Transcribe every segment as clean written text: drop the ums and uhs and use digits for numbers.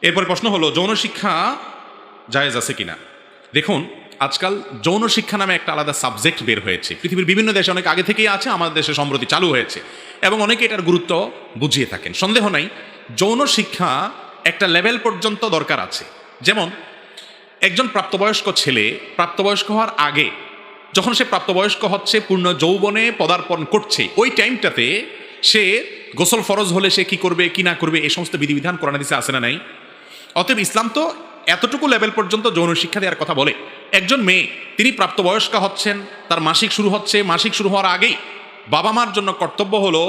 এরপরে প্রশ্ন হলো, যৌন শিক্ষা জায়েজ আছে কিনা। দেখুন, আজকাল যৌন শিক্ষা নামে একটা আলাদা সাবজেক্ট বের হয়েছে, পৃথিবীর বিভিন্ন দেশে অনেক আগে থেকেই আছে, আমাদের দেশে সম্প্রতি চালু হয়েছে এবং অনেকে এটার গুরুত্ব বুঝিয়ে থাকেন। সন্দেহ নাই যৌন শিক্ষা একটা লেভেল পর্যন্ত দরকার আছে। যেমন একজন প্রাপ্তবয়স্ক ছেলে প্রাপ্তবয়স্ক হওয়ার আগে, যখন সে প্রাপ্তবয়স্ক হচ্ছে, পূর্ণ যৌবনে পদার্পণ করছে, ওই টাইমটাতে সে গোসল ফরজ হলে সে কি করবে কি না করবে এই সমস্ত বিধিবিধান কোরআন হাদিসে আছে না নাই? অতএব ইসলাম তো এতটুকু লেভেল পর্যন্ত যৌন শিক্ষা দেওয়ার কথা বলে। একজন মেয়ে তিনি প্রাপ্তবয়স্কা হচ্ছেন, তার মাসিক শুরু হচ্ছে, মাসিক শুরু হওয়ার আগেই বাবা মার জন্য কর্তব্য হলো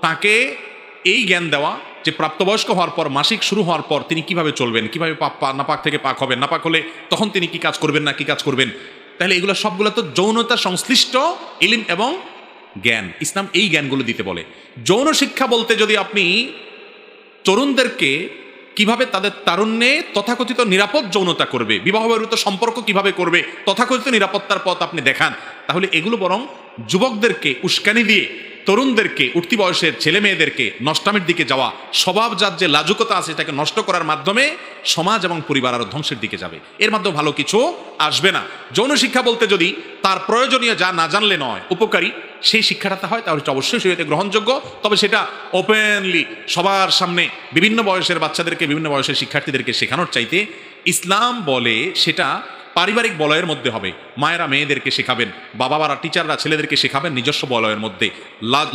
তাকে এই জ্ঞান দেওয়া যে প্রাপ্তবয়স্ক হওয়ার পর, মাসিক শুরু হওয়ার পর তিনি কিভাবে চলবেন, কিভাবে নাপাক থেকে পাক হবেন, নাপাক হলে তখন তিনি কি কাজ করবেন না কি কাজ করবেন। তাহলে এগুলো সবগুলো তো যৌনতা সংশ্লিষ্ট ইলম এবং জ্ঞান। ইসলাম এই জ্ঞানগুলো দিতে বলে। যৌন শিক্ষা বলতে যদি আপনি তরুণদেরকে কিভাবে তাদের তারুণ্যে তথাকথিত নিরাপদ যৌনতা করবে, বিবাহ বহির্ভূত সম্পর্ক কিভাবে করবে, তথাকথিত নিরাপত্তার পথ আপনি দেখান, তাহলে এগুলো বরং যুবকদেরকে উস্কানি দিয়ে তরুণদেরকে, উঠতি বয়সের ছেলে মেয়েদেরকে নষ্টামের দিকে যাওয়া, স্বভাবজাত যে লাজুকতা আছে সেটাকে নষ্ট করার মাধ্যমে সমাজ এবং পরিবার আরো ধ্বংসের দিকে যাবে। এর মাধ্যমে ভালো কিছু আসবে না। যৌন শিক্ষা বলতে যদি তার প্রয়োজনীয় যা না জানলে নয়, উপকারী সেই শিক্ষাটা হয়, তাহলে অবশ্যই শরীয়তে গ্রহণযোগ্য। তবে সেটা ওপেনলি সবার সামনে বিভিন্ন বয়সের বাচ্চাদেরকে, বিভিন্ন বয়সের শিক্ষার্থীদেরকে শেখানোর চাইতে ইসলাম বলে সেটা পারিবারিক বলয়ের মধ্যে হবে। মায়েরা মেয়েদেরকে শেখাবেন, বাবারা টিচাররা ছেলেদেরকে শেখাবেন নিজস্ব বলয়ের মধ্যে।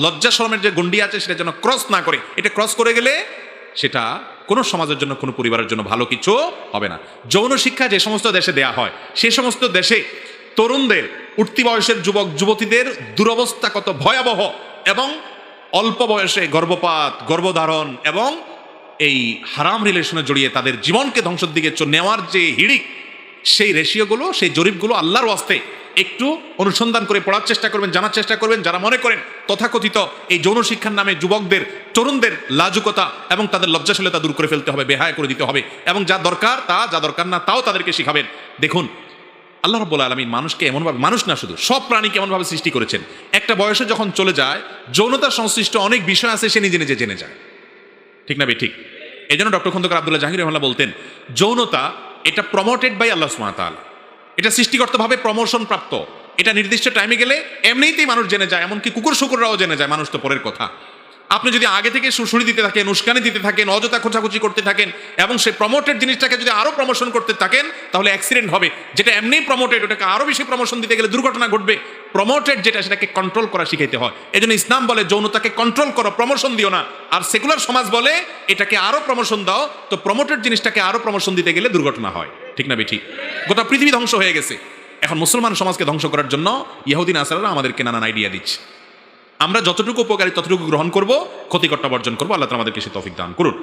লজ্জা শরমের যে গণ্ডি আছে সেটা যেন ক্রস না করে। এটা ক্রস করে গেলে সেটা কোনো সমাজের জন্য, কোনো পরিবারের জন্য ভালো কিছু হবে না। যৌন শিক্ষা যে সমস্ত দেশে দেয়া হয়, সে সমস্ত দেশে তরুণদের, উঠতি বয়সের যুবক যুবতীদের দুরবস্থা কত ভয়াবহ, এবং অল্প বয়সে গর্ভপাত, গর্ভধারণ এবং এই হারাম রিলেশনে জড়িয়ে তাদের জীবনকে ধ্বংসের দিকে নেওয়ার যে হিড়িক, সেই রেশিওগুলো, সেই জরিপগুলো আল্লাহর ওয়াস্তে একটু অনুসন্ধান করে পড়ার চেষ্টা করবেন, জানার চেষ্টা করবেন। যারা মনে করেন তথাকথিত এই যৌন শিক্ষার নামে যুবকদের, তরুণদের লাজুকতা এবং তাদের লজ্জাশীলতা দূর করে ফেলতে হবে, বেহায়া করে দিতে হবে, এবং যা দরকার তা, যা দরকার না তাও তাদেরকে শিখাবেন। দেখুন, আল্লাহ রাব্বুল আলামিন মানুষকে এমনভাবে, মানুষ না শুধু সব প্রাণীকে এমনভাবে সৃষ্টি করেছেন, একটা বয়সে যখন চলে যায় যৌনতা সংশ্লিষ্ট অনেক বিষয় আছে সে নিজে নিজে জেনে যায়। ঠিক না ঠিক? এই জন্য ডক্টর খন্দকার আব্দুল্লাহ জাহির রহমাল্লাহ বলতেন, যৌনতা এটা প্রমোটেড বাই আল্লাহ সুবহানাহু ওয়া তাআলা, এটা সৃষ্টিগতভাবে প্রমোশন প্রাপ্ত। এটা নির্দিষ্ট টাইমে গেলে এমনিতেই মানুষ জেনে যায়, এমনকি কুকুর শুকুররাও জেনে যায়। মানুষ তো পরের কথা। আপনি যদি আগে থেকে সুড়সুড়ি দিতে থাকেন, উস্কানি দিতে থাকেন, অযথা খোঁচাখুচি করতে থাকেন এবং সেই প্রমোটেড জিনিসটাকে যদি আরো প্রমোশন করতে থাকেন, তাহলে অ্যাক্সিডেন্ট হবে। যেটা এমনি প্রমোটেড, ওটাকে আরো বেশি প্রমোশন দিতে গেলে দুর্ঘটনা ঘটবে। প্রমোটেড যেটা, সেটাকে কন্ট্রোল করা শিখাইতে হয়। এই জন্য ইসলাম বলে যৌনতাকে কন্ট্রোল করো, প্রমোশন দিও না। আর সেকুলার সমাজ বলে এটাকে আরো প্রমোশন দাও। তো প্রমোটেড জিনিসটাকে আরো প্রমোশন দিতে গেলে দুর্ঘটনা হয়। ঠিক না ঠিক? গোটা পৃথিবী ধ্বংস হয়ে গেছে। এখন মুসলমান সমাজকে ধ্বংস করার জন্য ইহুদি নাসারারা আমাদেরকে নানান আইডিয়া দিচ্ছে। আমরা যতটুকু উপকারী ততটুকু গ্রহণ করব, ক্ষতিকরটা বর্জন করবো। আল্লাহ তাআলা আমাদেরকে সে তৌফিক দান করুন।